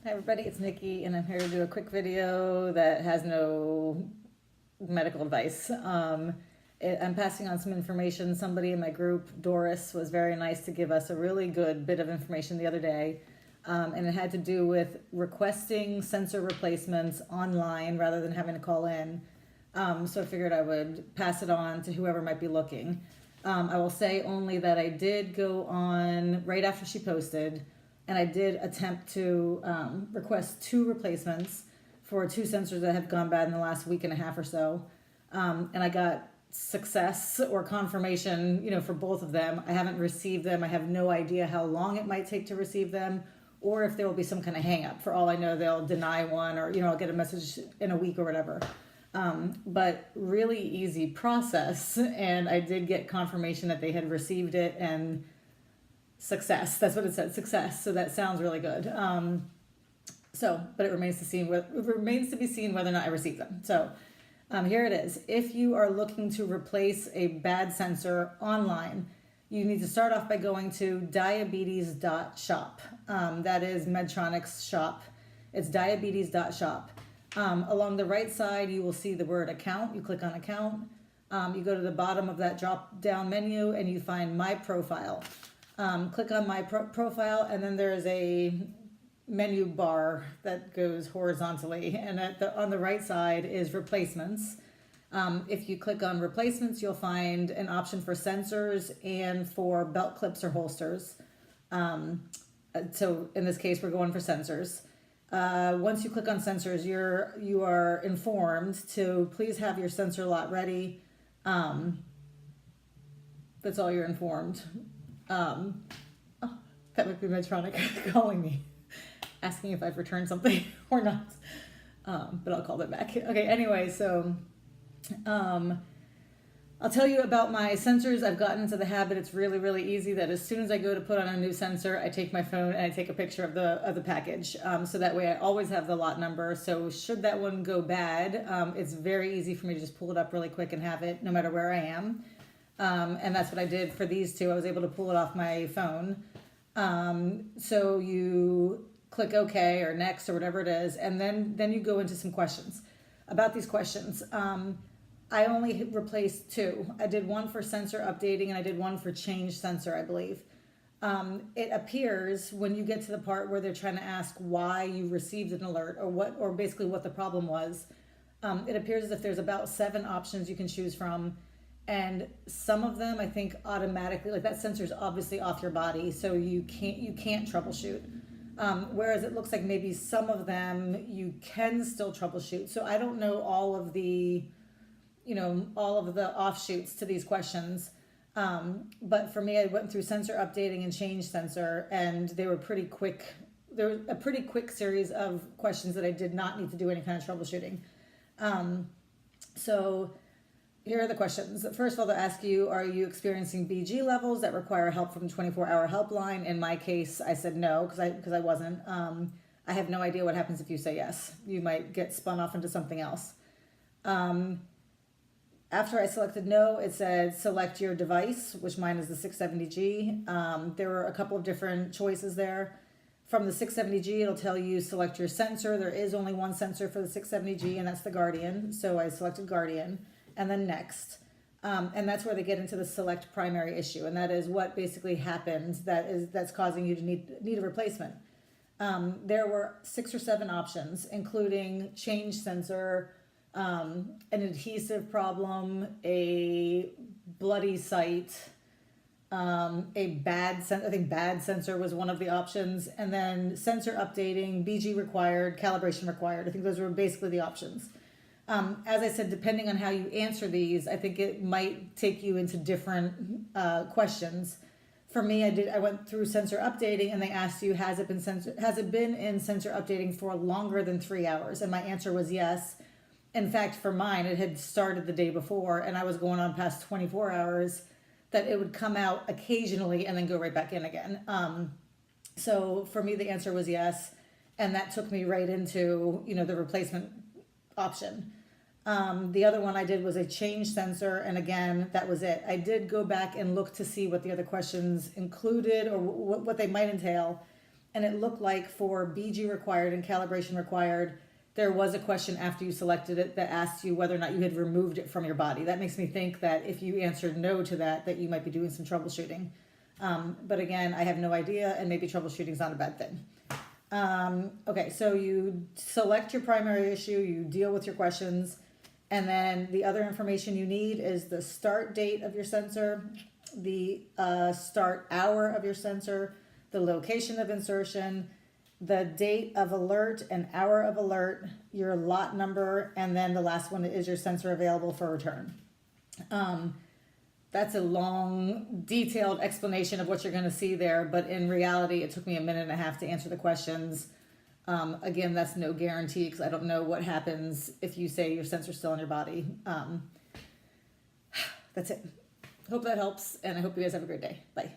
Hi everybody, it's Nikki and I'm here to do a quick video that has no medical advice. I'm passing on some information. Somebody in my group, Doris, was very nice to give us a really good bit of information the other day. And it had to do with requesting sensor replacements online rather than having to call in. So I figured I would pass it on to whoever might be looking. I will say only that I did go on right after she posted, and I did attempt to request 2 replacements for 2 sensors that have gone bad in the last week and a half or so. And I got success or confirmation, for both of them. I haven't received them. I have no idea how long it might take to receive them, or if there will be some kind of hang up. For all I know, they'll deny one, or I'll get a message in a week or whatever. But really easy process, and I did get confirmation that they had received it, and success. That's what it said, success. So that sounds really good. But it remains to be seen whether or not I receive them. So here it is. If you are looking to replace a bad sensor online, you need to start off by going to diabetes.shop. That is Medtronic's shop. It's diabetes.shop. Along the right side, you will see the word account. You click on account. You go to the bottom of that drop down menu and you find my profile. Click on my profile, and then there's a menu bar that goes horizontally, and on the right side is replacements. If you click on replacements, you'll find an option for sensors and for belt clips or holsters. So in this case, we're going for sensors. Once you click on sensors, you are informed to please have your sensor lot ready. That's all you're informed. Oh, that might be Medtronic calling me, asking if I've returned something or not. But I'll call them back. Okay, anyway, so I'll tell you about my sensors. I've gotten into the habit, it's really, really easy, that as soon as I go to put on a new sensor, I take my phone and I take a picture of the package. So that way I always have the lot number. So should that one go bad, it's very easy for me to just pull it up really quick and have it no matter where I am. And that's what I did for these 2. I was able to pull it off my phone. So you click OK or next or whatever it is, and then you go into some questions. About these questions, I only replaced 2. I did one for sensor updating and I did one for change sensor, I believe. It appears when you get to the part where they're trying to ask why you received an alert or basically what the problem was, it appears as if there's about 7 options you can choose from. And some of them, I think, automatically, like that sensor is obviously off your body, so you can't troubleshoot. Whereas it looks like maybe some of them you can still troubleshoot. So I don't know all of the offshoots to these questions. But for me, I went through sensor updating and change sensor, and they were pretty quick. There was a pretty quick series of questions that I did not need to do any kind of troubleshooting. So here are the questions. First of all, they'll ask you, are you experiencing BG levels that require help from 24-hour helpline? In my case, I said no, because I wasn't. I have no idea what happens if you say yes. You might get spun off into something else. After I selected no, it said select your device, which mine is the 670G. There were a couple of different choices there. From the 670G, it'll tell you select your sensor. There is only one sensor for the 670G, and that's the Guardian. So I selected Guardian. And then next, and that's where they get into the select primary issue, and that is what basically happened that's causing you to need a replacement. There were 6 or 7 options, including change sensor, an adhesive problem, a bloody site, a bad sensor. I think bad sensor was one of the options, and then sensor updating, BG required, calibration required. I think those were basically the options. As I said, depending on how you answer these, I think it might take you into different questions. For me, I went through sensor updating, and they asked you, has it been in sensor updating for longer than 3 hours? And my answer was yes. In fact, for mine, it had started the day before, and I was going on past 24 hours, that it would come out occasionally and then go right back in again. So for me, the answer was yes, and that took me right into the replacement option. The other one I did was a change sensor, and again, that was it. I did go back and look to see what the other questions included or what they might entail, and it looked like for BG required and calibration required, there was a question after you selected it that asked you whether or not you had removed it from your body. That makes me think that if you answered no to that, that you might be doing some troubleshooting. But again, I have no idea, and maybe troubleshooting is not a bad thing. Okay, so you select your primary issue, you deal with your questions, and then the other information you need is the start date of your sensor, the start hour of your sensor, the location of insertion, the date of alert and hour of alert, your lot number, and then the last one is your sensor available for return. That's a long, detailed explanation of what you're going to see there, but in reality, it took me a minute and a half to answer the questions. Again, that's no guarantee because I don't know what happens if you say your sensor's still in your body. That's it. Hope that helps, and I hope you guys have a great day. Bye.